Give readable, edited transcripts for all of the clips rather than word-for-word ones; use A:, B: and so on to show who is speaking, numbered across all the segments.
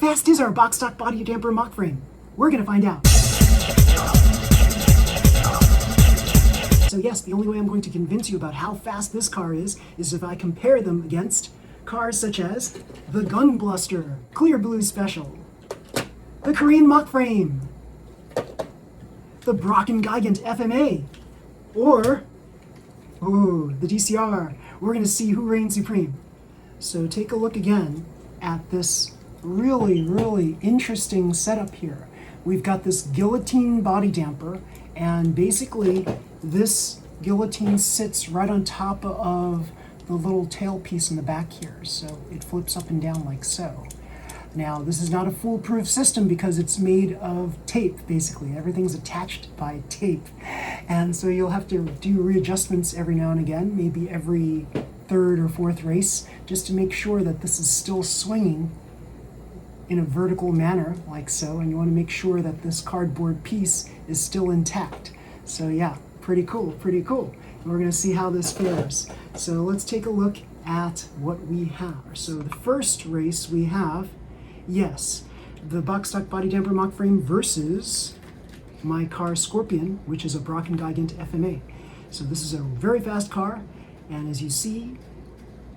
A: fast is our box stock body damper Mach frame? We're gonna find out. So yes, the only way I'm going to convince you about how fast this car is if I compare them against cars such as the Gunbluster Clear Blue Special, the Korean Mach frame, the Brocken Gigant FMA, or the DCR. We're gonna see who reigns supreme. So take a look again at this really, really interesting setup here. We've got this guillotine body damper, and basically this guillotine sits right on top of the little tailpiece in the back here, so it flips up and down like so. Now, this is not a foolproof system because it's made of tape, basically. Everything's attached by tape. And so you'll have to do readjustments every now and again, maybe every third or fourth race, just to make sure that this is still swinging in a vertical manner, like so, and you want to make sure that this cardboard piece is still intact. So yeah, pretty cool, pretty cool. And we're going to see how this fares. So let's take a look at what we have. So the first race we have, yes, the box stock body damper Mach frame versus my car Scorpion, which is a Brocken Gigant FMA. So this is a very fast car, and as you see,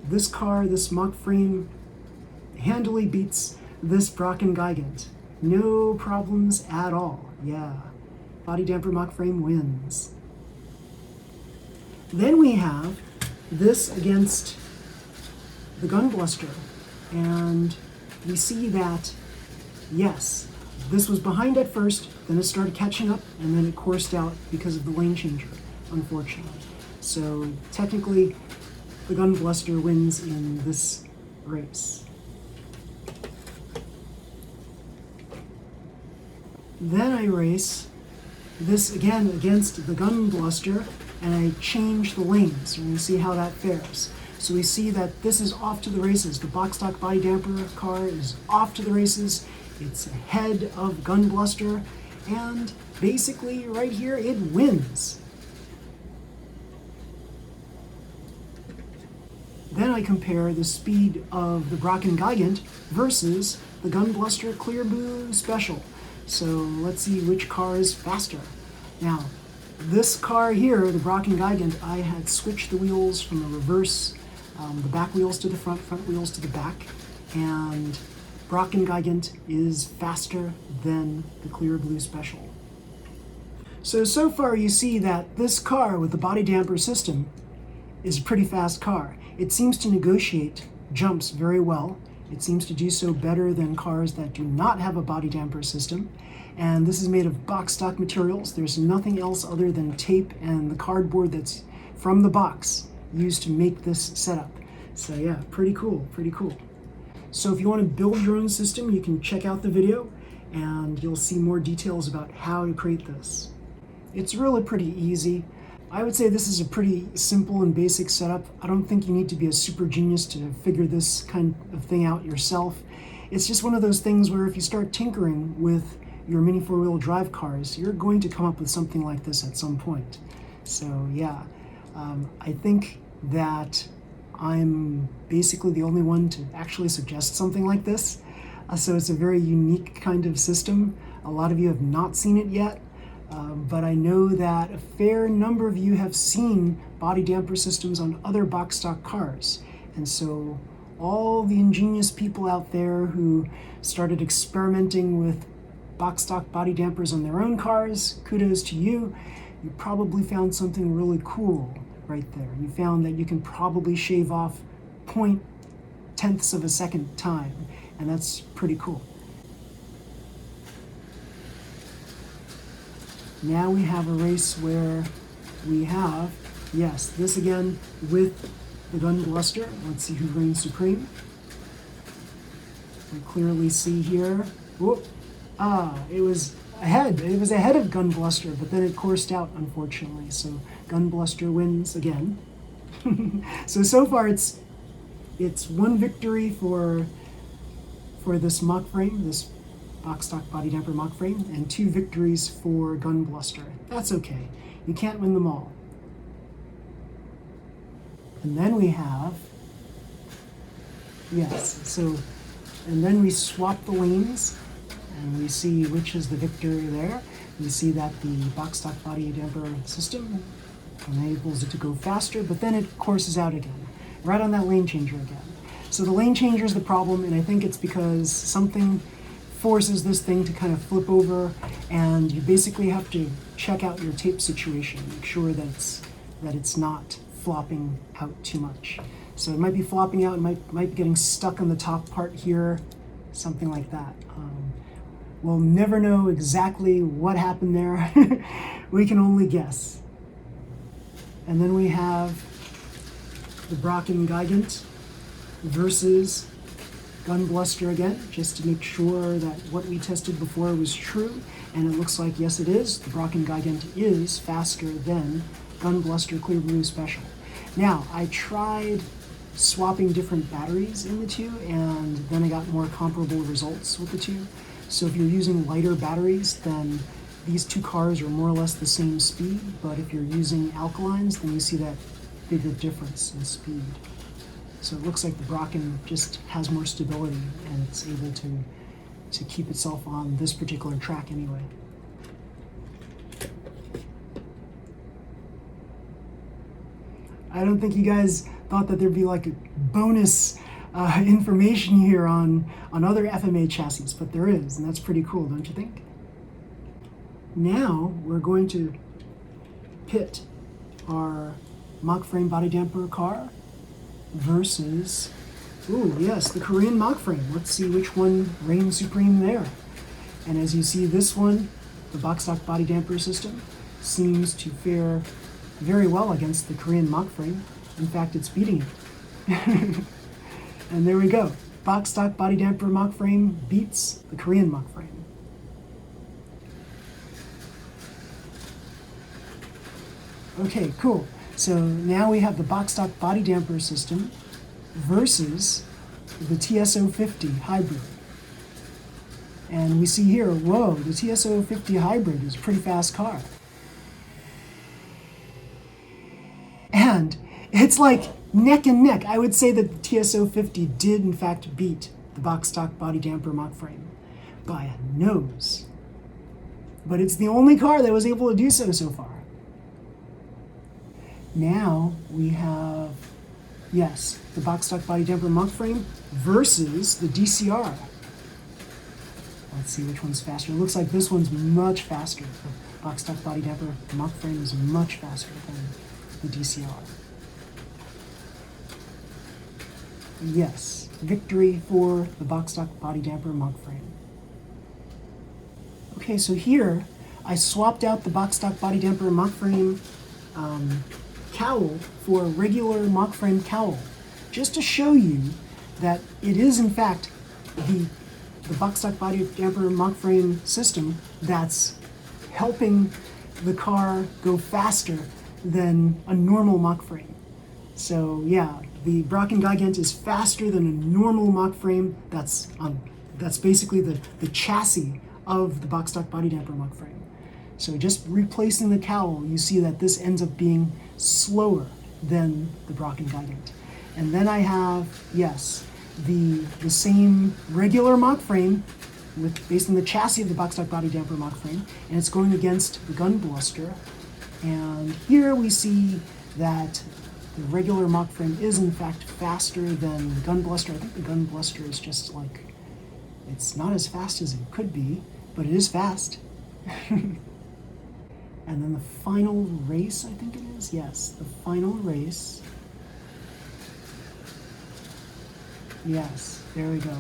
A: this car, this Mach frame, handily beats this Brocken Gigant. No problems at all. Yeah, body damper Mach frame wins. Then we have this against the Gunbluster, and we see that, yes, this was behind at first, then it started catching up, and then it coursed out because of the lane changer, unfortunately. So technically, the Gunbluster wins in this race. Then I race this again against the Gunbluster, and I change the lanes. We're going to see how that fares. So we see that this is off to the races. The box stock body damper car is off to the races. It's ahead of Gunbluster, and basically right here it wins. Then I compare the speed of the Brocken Gigant versus the Gunbluster Clear Blue Special. So let's see which car is faster. Now, this car here, the Brocken Gigant, I had switched the wheels from the reverse, the back wheels to the front, front wheels to the back, and Brocken Gigant is faster than the Clear Blue Special. So far you see that this car with the body damper system is a pretty fast car. It seems to negotiate jumps very well. It seems to do so better than cars that do not have a body damper system. And this is made of box stock materials. There's nothing else other than tape and the cardboard that's from the box used to make this setup. So yeah, pretty cool, pretty cool. So if you want to build your own system, you can check out the video and you'll see more details about how to create this. It's really pretty easy. I would say this is a pretty simple and basic setup. I don't think you need to be a super genius to figure this kind of thing out yourself. It's just one of those things where if you start tinkering with your mini four-wheel drive cars, you're going to come up with something like this at some point. So yeah, I think that I'm basically the only one to actually suggest something like this. So it's a very unique kind of system. A lot of you have not seen it yet. But I know that a fair number of you have seen body damper systems on other box stock cars. And so all the ingenious people out there who started experimenting with box stock body dampers on their own cars, kudos to you. You probably found something really cool right there. You found that you can probably shave off 0.1 of a second time, and that's pretty cool. Now we have a race where we have, yes, this again with the Gunbluster. Let's see who reigns supreme. We clearly see here, whoop, it was ahead. It was ahead of Gunbluster, but then it coursed out, unfortunately. So Gunbluster wins again. So far it's one victory for this Mach frame, this box stock body damper Mach frame, and 2 victories for Gunbluster. That's okay. You can't win them all. And then we have, yes, so And then we swap the lanes, and we see which is the victor there. You see that the box stock body damper system enables it to go faster, but then it courses out again, right on that lane changer again. So the lane changer is the problem, and I think it's because something forces this thing to kind of flip over, and you basically have to check out your tape situation, make sure that it's not flopping out too much. So it might be flopping out, it might be getting stuck on the top part here, something like that. We'll never know exactly what happened there. We can only guess. And then we have the Brocken Gigant versus Gun Bluster again, just to make sure that what we tested before was true. And it looks like, yes, it is. The Brocken Gigant is faster than Gun Bluster Clear Blue Special. Now, I tried swapping different batteries in the two, and then I got more comparable results with the two. So if you're using lighter batteries, then these two cars are more or less the same speed, but if you're using alkalines, then you see that bigger difference in speed. So it looks like the Brocken just has more stability, and it's able to keep itself on this particular track anyway. I don't think you guys thought that there'd be like a bonus information here on other FMA chassis, but there is, and that's pretty cool, don't you think? Now we're going to pit our Mach frame body damper car versus, ooh, yes, the Korean Mach frame. Let's see which one reigns supreme there. And as you see, this one, the box stock body damper system, seems to fare very well against the Korean Mach frame. In fact, it's beating it. And there we go. Box stock body damper Mach frame beats the Korean Mach frame. Okay, cool. So now we have the box stock body damper system versus the TSO50 hybrid. And we see here, whoa, the TSO50 hybrid is a pretty fast car. And it's like neck and neck. I would say that the TSO50 did in fact beat the box stock body damper Mach frame by a nose. But it's the only car that was able to do so far. Now we have, yes, the box stock body damper Mach frame versus the DCR. Let's see which one's faster. It looks like this one's much faster. The box stock body damper Mach frame is much faster than the DCR. Yes, victory for the box stock body damper Mach frame. Okay, so here I swapped out the box stock body damper Mach frame cowl for a regular Mach frame cowl, just to show you that it is in fact the box stock body damper Mach frame system that's helping the car go faster than a normal Mach frame. So yeah, the Brocken Gigant is faster than a normal Mach frame. That's basically the chassis of the box stock body damper Mach frame. So just replacing the cowl, you see that this ends up being slower than the Brocken Gigant. And then I have, yes, the same regular Mach frame based on the chassis of the box stock body damper Mach frame, and it's going against the Gun Bluster. And here we see that the regular Mach frame is in fact faster than the Gun Bluster. I think the Gun Bluster is just like, it's not as fast as it could be, but it is fast. And then the final race, I think it is. Yes, the final race. Yes, there we go.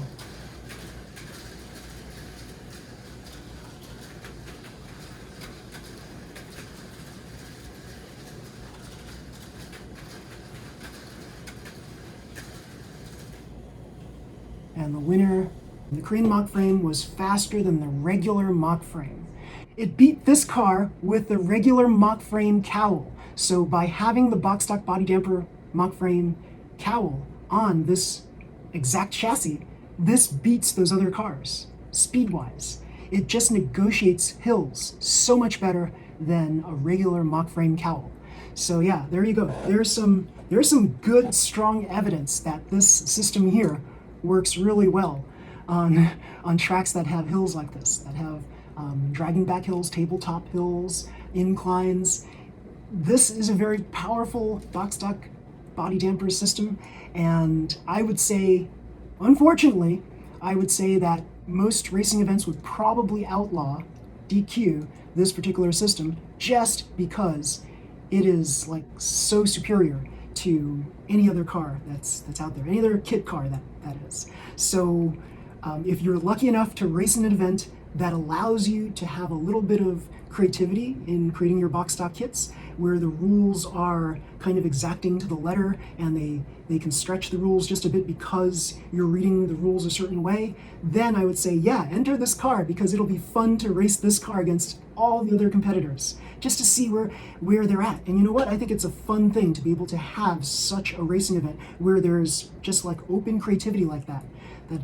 A: And the winner, the Korean Mach frame, was faster than the regular Mach frame. It beat this car with the regular Mach frame cowl. So by having the box stock body damper Mach frame cowl on this exact chassis, this beats those other cars, speed-wise. It just negotiates hills so much better than a regular Mach frame cowl. So yeah, there you go. There's some good, strong evidence that this system here works really well. on tracks that have hills like this, that have dragging back hills, tabletop hills, inclines. This is a very powerful box stock body damper system, and I would say, unfortunately, I would say that most racing events would probably outlaw, DQ, this particular system just because it is like so superior to any other car that's out there, any other kit car that is. So if you're lucky enough to race in an event that allows you to have a little bit of creativity in creating your box stock kits, where the rules are kind of exacting to the letter and they can stretch the rules just a bit because you're reading the rules a certain way, then I would say, yeah, enter this car, because it'll be fun to race this car against all the other competitors just to see where they're at. And you know what? I think it's a fun thing to be able to have such a racing event where there's just like open creativity like that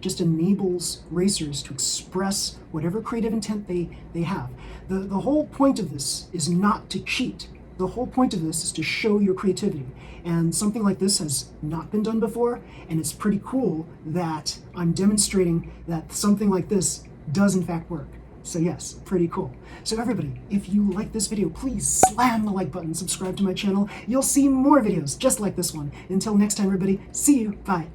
A: just enables racers to express whatever creative intent they have. The whole point of this is not to cheat. The whole point of this is to show your creativity. And something like this has not been done before, and it's pretty cool that I'm demonstrating that something like this does in fact work. So yes, pretty cool. So everybody, if you like this video, please slam the like button, subscribe to my channel. You'll see more videos just like this one. Until next time, everybody, see you, bye.